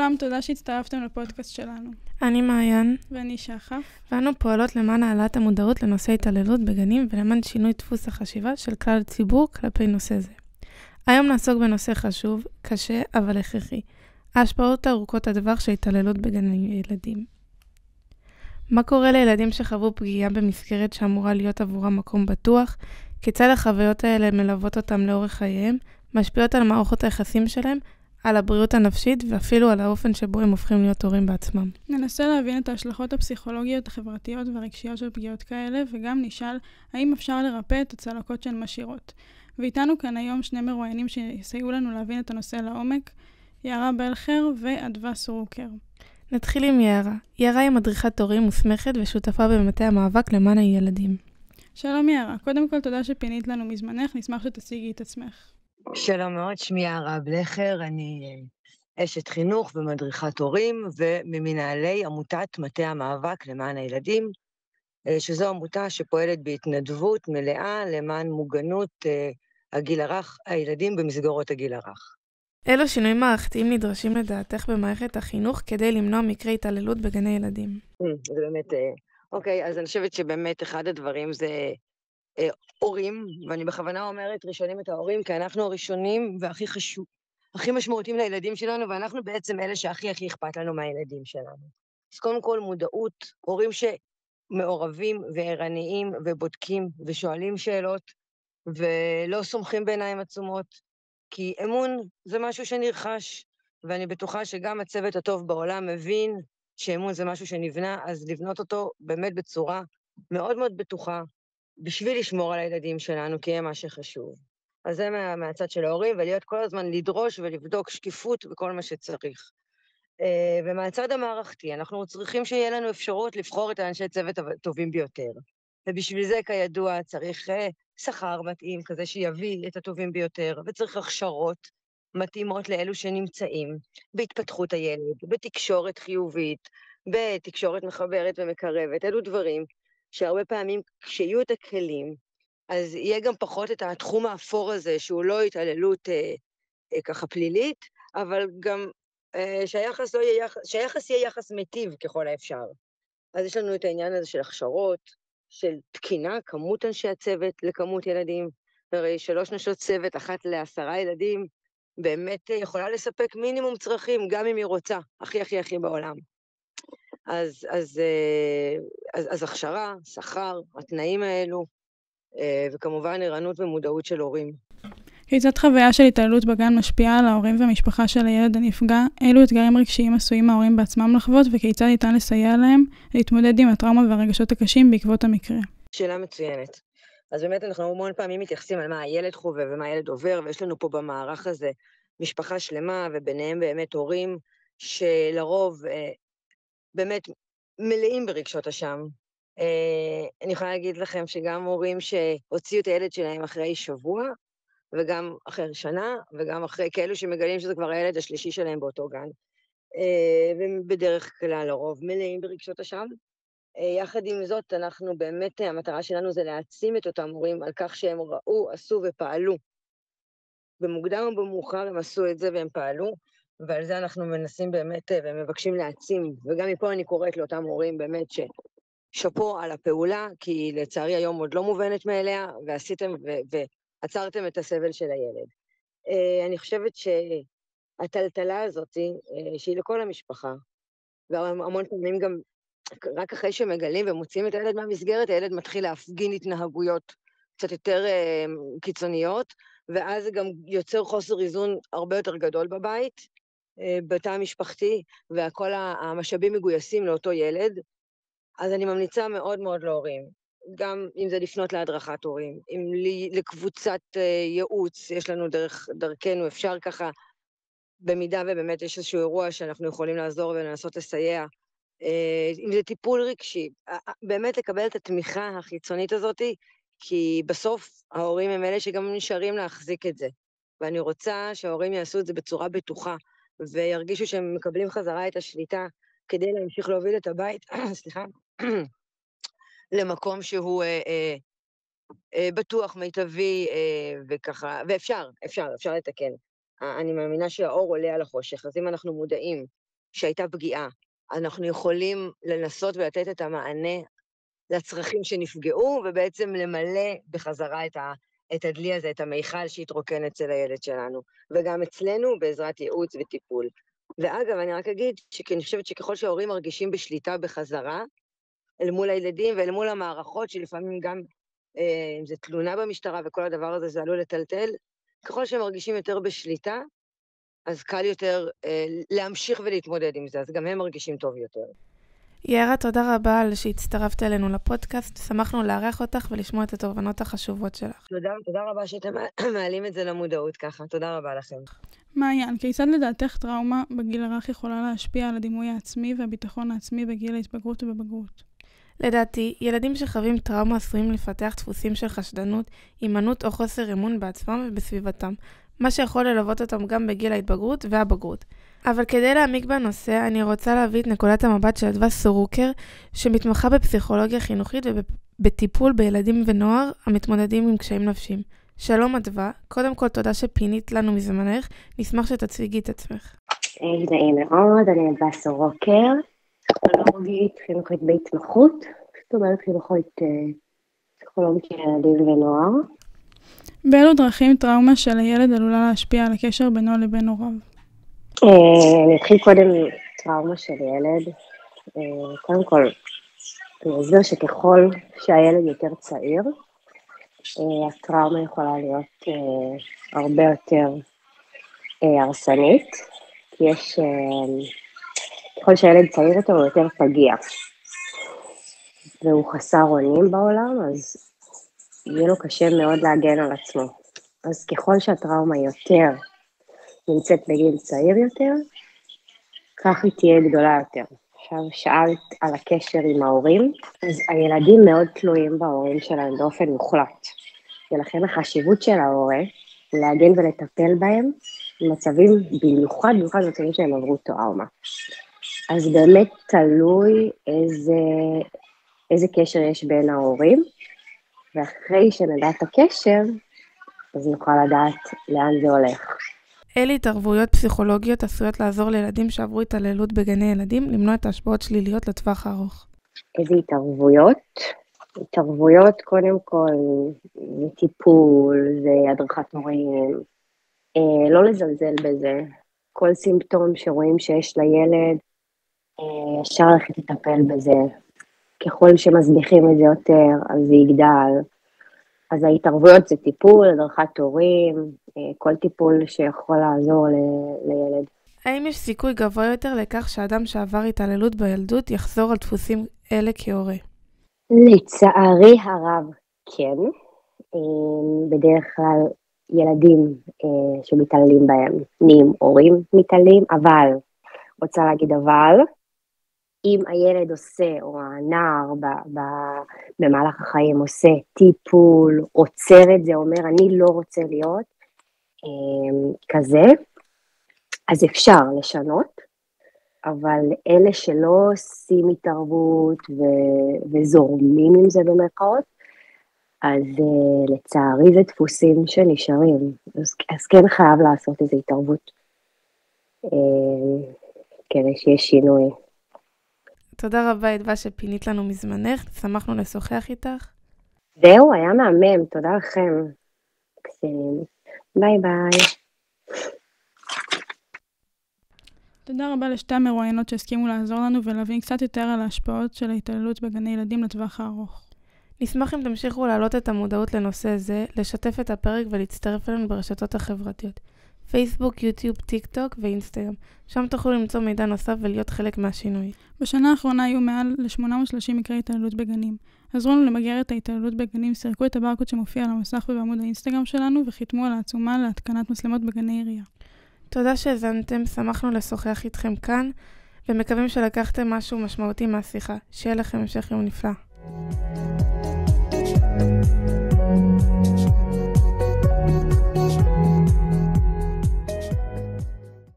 שלום, תודה שהצטרפתם לפודקאסט שלנו. אני מעיין. ואני שחף. ואנו פועלות למען העלאת המודעות לנושא התעללות בגנים ולמען שינוי דפוס החשיבה של כלל הציבור כלפי נושא זה. היום נעסוק בנושא חשוב, קשה אבל הכרחי. ההשפעות ארוכות הטווח של התעללות בגני ילדים. מה קורה לילדים שחוו פגיעה במסגרת שאמורה להיות עבורם מקום בטוח? כיצד החוויות האלה מלוות אותם לאורך חייהם, משפיעות על מערכות היחסים שלהם, על הבריאות הנפשית ואפילו על האופן שבו הם הופכים להיות הורים בעצמם. ננסה להבין את ההשלכות הפסיכולוגיות, החברתיות והרגשיות של פגיעות כאלה, וגם נשאל האם אפשר לרפא את הצלקות שהן משאירות. ואיתנו כאן היום שני מרואיינים שיסייעו לנו להבין את הנושא לעומק, יערה בלחר ואדווה סורוקר. נתחיל עם יערה. יערה היא מדריכת הורים מוסמכת ושותפה במטה המאבק למען הילדים. שלום יערה, קודם כל תודה שפינית לנו מזמנך, נשמח שתציגי את עצמך. שלום מאוד, שמי יערה בלחר, אני אשת חינוך ומדריכת הורים וממנהלי עמותת מטה המאבק למען הילדים, שזו עמותה שפועלת בהתנדבות מלאה למען מוגנות הגיל הרך, הילדים במסגרות הגיל הרך. אילו שינויים מערכתיים נדרשים לדעתך במערכת החינוך כדי למנוע מקרי התעללות בגני ילדים? זה באמת, אוקיי, אז אני חושבת שבאמת אחד הדברים זה הורים, ואני בכוונה אומרת ראשונים את ההורים, כי אנחנו הראשונים והכי חשוב, הכי משמעותיים לילדים שלנו, ואנחנו בעצם אלה שהכי אכפת לנו מהילדים שלנו. אז קודם כל מודעות, הורים שמעורבים וערניים ובודקים ושואלים שאלות, ולא סומכים בעיניים עצומות, כי אמון זה משהו שנרכש, ואני בטוחה שגם הצוות הטוב בעולם מבין שאמון זה משהו שנבנה, אז לבנות אותו באמת בצורה מאוד מאוד בטוחה, בשביל לשמור על הילדים שלנו, כי הם מה שחשוב. אז זה מהצד של ההורים, ולהיות כל הזמן לדרוש ולבדוק שקיפות וכל מה שצריך. ומהצד המערכתי, אנחנו צריכים שיהיה לנו אפשרות לבחור את האנשי צוות הטובים ביותר. ובשביל זה, כידוע, צריך שכר מתאים, כזה שיביא את הטובים ביותר, וצריך הכשרות מתאימות לאלו שנמצאים, בהתפתחות הילד, בתקשורת חיובית, בתקשורת מחברת ומקרבת, אלו דברים שהרבה פעמים כשיהיו את הכלים, אז יהיה גם פחות את התחום האפור הזה, שהוא לא התעללות ככה פלילית, אבל גם שהיחס יהיה יחס מיטיב ככל האפשר. אז יש לנו את העניין הזה של הכשרות, של תקינה, כמות אנשי הצוות לכמות ילדים, הרי 3 נשות צוות, 1 ל10 ילדים, באמת יכולה לספק מינימום צרכים, גם אם היא רוצה, הכי בעולם. אז הכשרה, שכר, התנאים האלו, וכמובן ערנות ומודעות של הורים. כיצד חוויה של התעללות בגן משפיעה על ההורים והמשפחה של הילד הנפגע? אילו אתגרים רגשיים עשויים ההורים בעצמם לחוות, וכיצד ניתן לסייע להם להתמודד עם הטראומה והרגשות הקשים בעקבות המקרה? שאלה מצוינת. אז באמת אנחנו המון פעמים מתייחסים על מה הילד חווה ומה הילד עובר, ויש לנו פה במערך הזה משפחה שלמה, וביניהם באמת הורים שלרוב באמת מלאים ברגשות אשם. אני יכולה להגיד לכם שגם הורים שהוציאו את הילד שלהם אחרי שבוע, וגם אחרי שנה, וגם אחרי כאלו שמגלים שזה כבר הילד השלישי שלהם באותו גן. ובדרך כלל לרוב מלאים ברגשות אשם. יחד עם זאת, אנחנו באמת, המטרה שלנו זה להעצים את אותם הורים על כך שהם ראו, עשו ופעלו. במוקדם ובמאוחר הם עשו את זה והם פעלו, ועל זה אנחנו מנסים באמת ומבקשים להעצים, וגם מפה אני קוראת לאותם הורים באמת ששפו על הפעולה, כי לצערי היום עוד לא מובנת מאליה, ועשיתם ועצרתם את הסבל של הילד. אני חושבת שהטלטלה הזאת, שהיא לכל המשפחה, והמון פעמים גם רק אחרי שמגלים ומוצאים את הילד מהמסגרת, הילד מתחיל להפגין התנהגויות קצת יותר קיצוניות, ואז זה גם יוצר חוסר איזון הרבה יותר גדול בבית, בתא המשפחתי, וכל המשאבים מגויסים לאותו ילד. אז אני ממליצה מאוד מאוד להורים, גם אם זה לפנות להדרכת הורים, אם לקבוצת ייעוץ, יש לנו דרכנו, אפשר ככה, במידה ובאמת יש איזשהו אירוע שאנחנו יכולים לעזור ולנסות לסייע, אם זה טיפול רגשי, באמת לקבל את התמיכה החיצונית הזאת, כי בסוף ההורים הם אלה שגם נשארים להחזיק את זה, ואני רוצה שההורים יעשו את זה בצורה בטוחה, וירגישו שהם מקבלים חזרה את השליטה, כדי להמשיך להוביל את הבית, סליחה, למקום שהוא בטוח, מיטבי, וככה, ואפשר לתקן. אני מאמינה שהאור עולה על החושך, אז אם אנחנו מודעים שהייתה פגיעה. אנחנו יכולים לנסות ולתת את המענה לצרכים שנפגעו, ובעצם למלא בחזרה את הדלי הזה, את המיכל שהתרוקן אצל הילד שלנו, וגם אצלנו בעזרת ייעוץ וטיפול. ואגב, אני רק אגיד שאני חושבת שככל שההורים מרגישים בשליטה בחזרה, אל מול הילדים ואל מול המערכות, שלפעמים גם אם זה תלונה במשטרה וכל הדבר הזה, זה עלול לטלטל, ככל שהם מרגישים יותר בשליטה, אז קל יותר להמשיך ולהתמודד עם זה, אז גם הם מרגישים טוב יותר. יערה, תודה רבה על שהצטרפת אלינו לפודקאסט, שמחנו לארח אותך ולשמוע את התובנות החשובות שלך. תודה רבה שאתם מעלים את זה למודעות ככה, תודה רבה לכם. מעיין, כיצד לדעתך טראומה בגיל הרך יכולה להשפיע על הדימוי העצמי והביטחון העצמי בגיל ההתבגרות ובבגרות? לדעתי, ילדים שחווים טראומה עשויים לפתח דפוסים של חשדנות, הימנעות או חוסר אמון בעצמם ובסביבתם, מה שיכול ללוות אותם גם בגיל ההתבגרות והבגרות. אבל כדי להעמיק בנושא, אני רוצה להביא את נקודת המבט של אדווה סורוקר, שמתמחה בפסיכולוגיה חינוכית ובטיפול בילדים ונוער המתמודדים עם קשיים נפשיים. שלום אדווה, קודם כל תודה שפינית לנו מזמנך, נשמח שתציגי את עצמך. נעים מאוד, אני אדווה סורוקר, פסיכולוגית חינוכית בהתמחות, זאת אומרת חינוכית פסיכולוגית של ילדים ונוער. באילו דרכים טראומה של הילד עלולה להשפיע על הקשר בינו לבין הוריו? אני אתחיל קודם טראומה של ילד. קודם כל, אני אסביר שככל שהילד יותר צעיר, הטראומה יכולה להיות הרבה יותר הרסנית, כי ככל שהילד צעיר יותר הוא יותר פגיע, והוא חסר אונים בעולם, אז יהיה לו קשה מאוד להגן על עצמו. אז ככל שהטראומה יותר נמצאת בגיל צעיר יותר, כך היא תהיה גדולה יותר. עכשיו שאלת על הקשר עם ההורים, אז הילדים מאוד תלויים בהורים שלהם באופן מוחלט, ולכן החשיבות של ההורה להגן ולטפל בהם במצבים במיוחד מצבים שהם עברו טראומה. אז באמת תלוי איזה קשר יש בין ההורים, ואחרי שנדע את הקשר, אז נוכל לדעת לאן זה הולך. אילו התערבויות פסיכולוגיות עשויות לעזור לילדים שעברו התעללות בגני ילדים, למנוע את ההשפעות שליליות לטווח הארוך? איזה התערבויות? התערבויות קודם כל זה טיפול, זה הדרכת מורים, לא לזלזל בזה. כל סימפטום שרואים שיש לילד, אפשר ללכת לטפל בזה. ככל שמזניחים את זה יותר, אז זה יגדל. אז ההתערבויות זה טיפול, הדרכת הורים, כל טיפול שיכול לעזור לילד. האם יש סיכוי גבוה יותר לכך שאדם שעבר התעללות בילדות יחזור על דפוסים אלה כהורה? לצערי הרב כן. בדרך כלל ילדים שמתעללים בהם נהיים הורים מתעללים, אבל, רוצה להגיד אבל, אם הילד עושה, או הנער במהלך החיים עושה טיפול, עוצר את זה, אומר אני לא רוצה להיות כזה, אז אפשר לשנות, אבל אלה שלא עושים התערבות וזורמים עם זה במרכאות, אז לצערי זה דפוסים שנשארים, אז כן חייב לעשות איזו התערבות, כדי שיש שינוי. תודה רבה אדווה שפינית לנו מזמנך, שמחנו לשוחח איתך. זהו, היה מהמם, תודה לכם. ביי ביי. תודה רבה לשתי המרואיינות שהסכימו לעזור לנו ולהבין קצת יותר על ההשפעות של ההתעללות בגני ילדים לטווח הארוך. נשמח אם תמשיכו להעלות את המודעות לנושא זה, לשתף את הפרק ולהצטרף אלינו ברשתות החברתיות. פייסבוק, יוטיוב, טיק טוק ואינסטגרם. שם תוכלו למצוא מידע נוסף ולהיות חלק מהשינוי. בשנה האחרונה היו מעל ל-830 מקרי התעללות בגנים. עזרו לנו למגר את ההתעללות בגנים, סירקו את הברקוד שמופיע על המסך ובעמוד האינסטגרם שלנו וחיתמו על העצומה להתקנת מצלמות בגני עירייה. תודה שהזנתם, שמחנו לשוחח איתכם כאן, ומקווים שלקחתם משהו משמעותי מהשיחה. שיהיה לכם המשך יום נפלא.